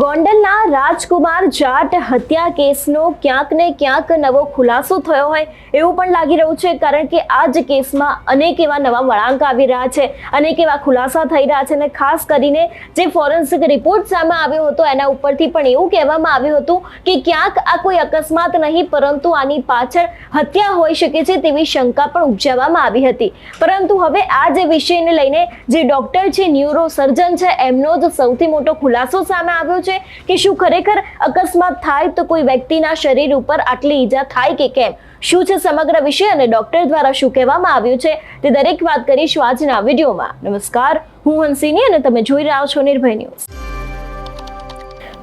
ગોંડલના રાજકુમાર જાટ હત્યા કેસનો ક્યાંક ને ક્યાંક નવો ખુલાસો થયો હોય એવું પણ લાગી રહ્યું છે, કારણ કે આ જ કેસમાં અનેક એવા નવા વળાંક આવી રહ્યા છે, અનેક એવા ખુલાસા થઈ રહ્યા છે અને ખાસ કરીને જે ફોરેન્સિક રિપોર્ટ સામે આવ્યો હતો એના ઉપરથી પણ એવું કહેવામાં આવ્યું હતું કે ક્યાંક આ કોઈ અકસ્માત નહીં પરંતુ આની પાછળ હત્યા હોઈ શકે છે તેવી શંકા પણ ઉપજાવવામાં આવી હતી। પરંતુ હવે આ જે વિષયને લઈને જે ડોક્ટર છે, ન્યુરો સર્જન છે, એમનો જ સૌથી મોટો ખુલાસો સામે આવ્યો છે કે શું ખરેખર અકસ્માત થાય તો કોઈ વ્યક્તિના શરીર ઉપર આટલી ઈજા થાય કે કેમ, શું છે સમગ્ર વિષય અને ડોક્ટર દ્વારા શું કહેવામાં આવ્યું છે તે દરેક વાત કરીશું આજના વિડીયોમાં। નમસ્કાર, હું હંસિની અને તમે જોઈ રહ્યા છો નિર્ભય ન્યૂઝ।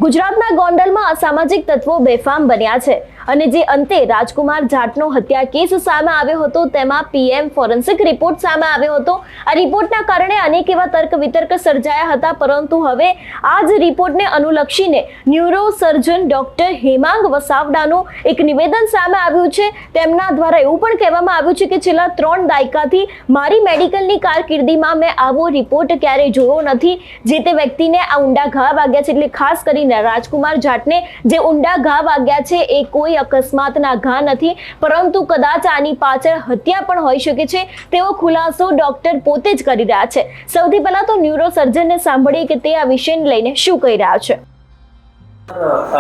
ગુજરાતના ગોંડલમાં અસામાજિક તત્વો બેફામ બન્યા છે અને જે અંતે રાજકુમાર જાટનો હત્યા કેસ સામે આવ્યો હતો તેમાં પીએમ ફોરેન્સિક રિપોર્ટ સામે આવ્યો હતો। આ રિપોર્ટના કારણે અનેક એવા તર્ક વિતર્ક સર્જાયા હતા, પરંતુ હવે આ જ રિપોર્ટને અનુલક્ષીને ન્યુરો સર્જન ડોક્ટર હેમાંગ વસાવડાનું એક નિવેદન સામે આવ્યું છે। તેમના દ્વારા એવું પણ કહેવામાં આવ્યું છે કે છેલ્લા 3 દાયકાથી મારી મેડિકલની કારકિર્દીમાં મેં આવો રિપોર્ટ ક્યારેય જોયો નથી। જે તે વ્યક્તિને આ ઊંડા ઘા વાગ્યા છે, એટલે ખાસ કરીને રાજકુમાર જાટને જે ઊંડા ઘા વાગ્યા છે એ કોઈ અકસ્માતના ઘા નથી, પરંતુ કદાચ આની પાછળ હત્યા પણ હોઈ શકે છે તેવો ખુલાસો ડોક્ટર પોતે જ કરી રહ્યા છે। સૌથી પહેલા તો ન્યુરો સર્જનને સાંભળીએ કે તે આ વિષયને લઈને શું કહી રહ્યા છે।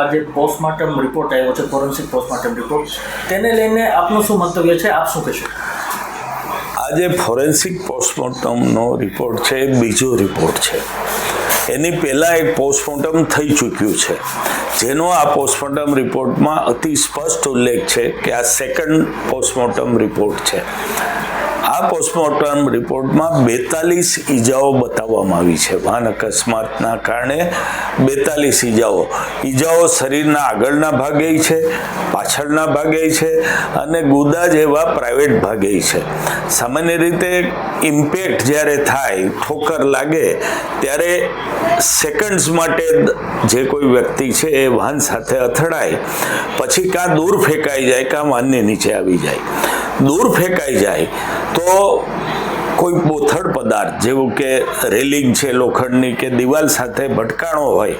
આજે પોસ્ટમોર્ટમ રિપોર્ટ આવ્યો છે, ફોરેન્સિક પોસ્ટમોર્ટમ રિપોર્ટ, તેને લઈને આપનું શું મંતવ્ય છે, આપ શું કહેશો? આજે ફોરેન્સિક પોસ્ટમોર્ટમનો રિપોર્ટ છે, બીજો રિપોર્ટ છે। એની પહેલાં એક પોસ્ટમોર્ટમ થઈ ચૂક્યું છે, જેનો આ પોસ્ટમોર્ટમ રિપોર્ટમાં અતિ સ્પષ્ટ ઉલ્લેખ છે કે આ સેકન્ડ પોસ્ટમોર્ટમ રિપોર્ટ છે। આ પોસ્ટમોર્ટમ રિપોર્ટમાં 42 ઈજાઓ બતાવવામાં આવી છે। વાહન અકસ્માતના કારણે 42 ઈજાઓ શરીરના આગળના ભાગે છે, પાછળના ભાગે છે અને ગુદા જેવા પ્રાઇવેટ ભાગે છે। સામાન્ય રીતે ઇમ્પેક્ટ જ્યારે થાય, ઠોકર લાગે ત્યારે સેકન્ડ્સ માટે જે કોઈ વ્યક્તિ છે એ વાહન સાથે અથડાય, પછી કાં દૂર ફેંકાઈ જાય કાં વાહનની નીચે આવી જાય। દૂર ફેંકાઈ જાય તો કોઈ બોથડ પદાર્થ જેવું કે રેલિંગ છે લોખંડની કે દિવાલ સાથે ભટકાણો હોય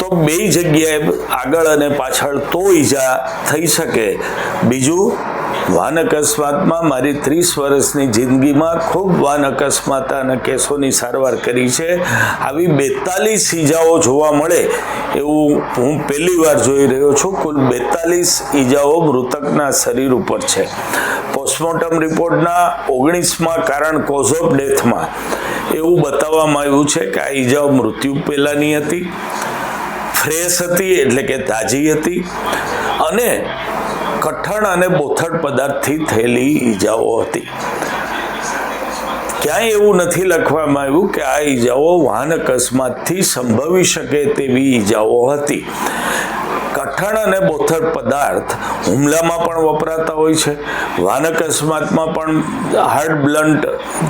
તો બે જગ્યાએ આગળ અને પાછળ તો ઈજા થઈ શકે। બીજું, વાહન અકસ્માતમાં મારી 30 વર્ષની જિંદગીમાં ખૂબ વાહન અકસ્માત અને કેસોની સારવાર કરી છે। આવી 42 ઈજાઓ જોવા મળે એવું હું પહેલી વાર જોઈ રહ્યો છું। કુલ 42 ઈજાઓ મૃતકના શરીર ઉપર છે। પોસ્ટમોર્ટમ રિપોર્ટના 19મા કારણ કોઝ ઓફ ડેથમાં એવું બતાવવામાં આવ્યું છે કે આ ઈજાઓ મૃત્યુ પહેલાંની હતી, ફ્રેશ હતી એટલે કે તાજી હતી અને કઠણ અને બોથડ પદાર્થથી થયેલી ઈજાઓ હતી। ક્યાંય એવું નથી લખવામાં આવ્યું કે આ ઈજાઓ વાહન અકસ્માતથી સંભવી શકે તેવી ઈજાઓ હતી। કઠણ અને બોથડ પદાર્થ હુમલામાં પણ વપરાતા હોય છે, વાહન અકસ્માતમાં પણ હાર્ડ બ્લન્ટ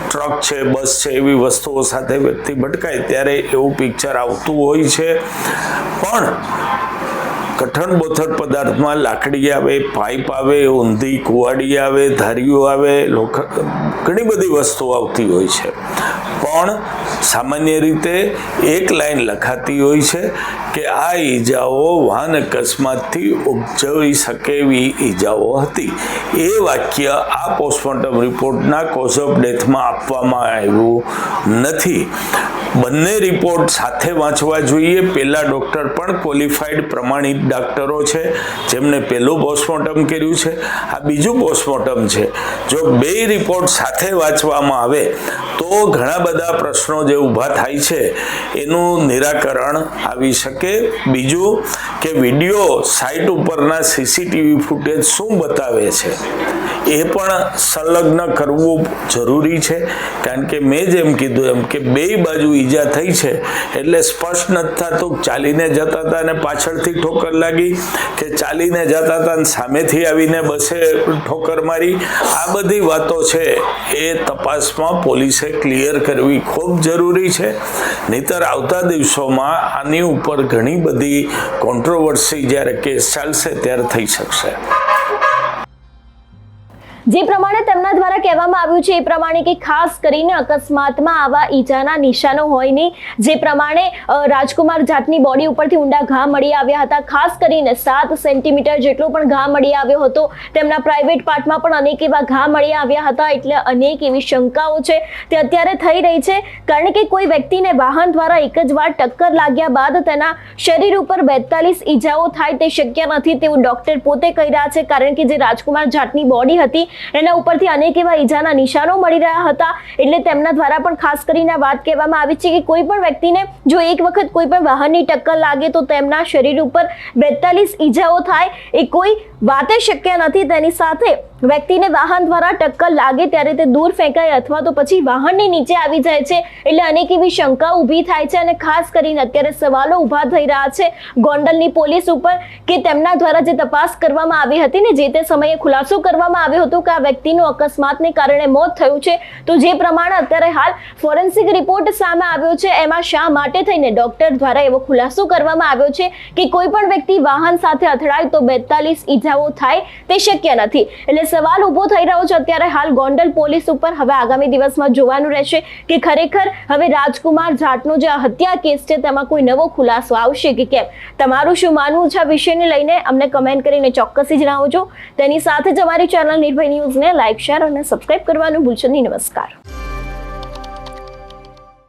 ટ્રક છે, બસ છે, એવી વસ્તુઓ સાથે વ્યક્તિ ભટકાય ત્યારે એવું પિક્ચર આવતું હોય છે। પણ કઠણ બોથડ પદાર્થમાં લાકડી આવે, પાઇપ આવે, ઊંધી કુવાડી આવે, ધારીઓ આવે, ઘણી બધી વસ્તુઓ આવતી હોય છે। પણ સામાન્ય રીતે એક લાઈન લખાતી હોય છે કે આ ઈજાઓ વાહન અકસ્માતથી ઉપજવી શકે એવી ઈજાઓ હતી। એ વાક્ય આ પોસ્ટમોર્ટમ રિપોર્ટના કોઝ ઓફ ડેથમાં આપવામાં આવ્યું નથી। બંને રિપોર્ટ સાથે વાંચવા જોઈએ। પહેલા ડૉક્ટર પણ ક્વોલિફાઈડ પ્રમાણિત ડૉક્ટરો છે જેમણે પહેલું પોસ્ટમોર્ટમ કર્યું છે, આ બીજું પોસ્ટમોર્ટમ છે। જો બે રિપોર્ટ સાથે વાંચવામાં આવે તો ઘણા બધા પ્રશ્નો જે ઊભા થાય છે એનું નિરાકરણ આવી શકે। બીજું કે વિડીયો સાઇટ ઉપરના સીસીટીવી ફૂટેજ શું બતાવે છે એ પણ સંલગ્ન કરવું જરૂરી છે, કારણ કે મેં જેમ કીધું એમ કે બે બાજુ ઈજા થઈ છે એટલે સ્પષ્ટ નથી થતું ચાલીને જતા હતા અને પાછળથી ઠોકર લાગી કે ચાલીને જતા હતા અને સામેથી આવીને બસે ઠોકર મારી। આ બધી વાતો છે એ તપાસમાં પોલીસે ક્લિયર કરવી ખૂબ જરૂરી છે, નહીંતર આવતા દિવસોમાં આની ઉપર ઘણી બધી કોન્ટ્રોવર્સી જ્યારે કેસ ચાલશે ત્યારે થઈ શકશે। જે પ્રમાણે તેમના દ્વારા કહેવામાં આવ્યું છે એ પ્રમાણે કે ખાસ કરીને અકસ્માતમાં આવા ઈજાના નિશાનો હોય નહીં. જે પ્રમાણે રાજકુમાર જાટની બોડી ઉપરથી ઊંડા ઘા મળી આવ્યા હતા. ખાસ કરીને 7 સેન્ટીમીટર જેટલો પણ ઘા મળી આવ્યો હતો. તેમના પ્રાઇવેટ પાર્ટમાં પણ અનેક એવા ઘા મળી આવ્યા હતા. એટલે અનેક એવી શંકાઓ છે તે અત્યારે થઈ રહી છે, કારણ કે કોઈ વ્યક્તિને વાહન દ્વારા એક જ વાર ટક્કર લાગ્યા બાદ તેના શરીર ઉપર 42 ઈજાઓ થાય તે શક્ય નથી તેવું ડોક્ટર પોતે કહી રહ્યા છે. કારણ કે જે રાજકુમાર જાટની બોડી હતી એના ઉપરથી અનેક એવા ઈજાના નિશાનો મળી રહ્યા હતા. એટલે તેમના દ્વારા પણ ખાસ કરીને વાત કહેવામાં આવી છે કે કોઈ પણ વ્યક્તિને જો એક વખત કોઈ પણ વાહનની ટક્કર લાગે તો તેમના શરીર ઉપર 42 ઈજાઓ થાય એ કોઈ વાતે શક્ય નથી. તેની સાથે વ્યક્તિને વાહન દ્વારા ટક્કર લાગે ત્યારે તે દૂર ફેંકાય અથવા તો પછી વાહનની નીચે આવી જાય છે. એટલે અનેક એવી શંકા ઊભી થાય છે અને ખાસ કરીને અત્યારે સવાલો ઊભા થઈ રહ્યા છે ગોંડલની પોલીસ ઉપર કે તેમના દ્વારા જે તપાસ કરવામાં આવી હતી ને જે તે સમયે ખુલાસો કરવામાં આવ્યો હતો કે આ વ્યક્તિનું અકસ્માતને કારણે મોત થયું છે. તો જે પ્રમાણે અત્યારે હાલ ફોરેન્સિક રિપોર્ટ સામે આવ્યો છે એમાં શા માટે થઈને ડોક્ટર દ્વારા એવો ખુલાસો કરવામાં આવ્યો છે કે કોઈ પણ વ્યક્તિ વાહન સાથે અથડાય તો 42 ઈજાઓ થાય તે શક્ય નથી. એટલે સવાલ ઊભો થઈ રહ્યો છે અત્યારે હાલ ગોંડલ પોલીસ ઉપર. હવે આગામી દિવસમાં જોવાનું રહેશે કે ખરેખર હવે રાજકુમાર જાટનો જે હત્યા કેસ છે તેમાં કોઈ નવો ખુલાસો આવશે કે કેમ. તમારું શું માનવું છે આ વિષયને લઈને અમને કમેન્ટ કરીને ચોક્કસથી જણાવજો. તેની સાથે જ અમારી ચેનલ નિર્ભય ન્યૂઝને લાઈક, શેર અને સબસ્ક્રાઇબ કરવાનું ભૂલશો નહીં. નમસ્કાર.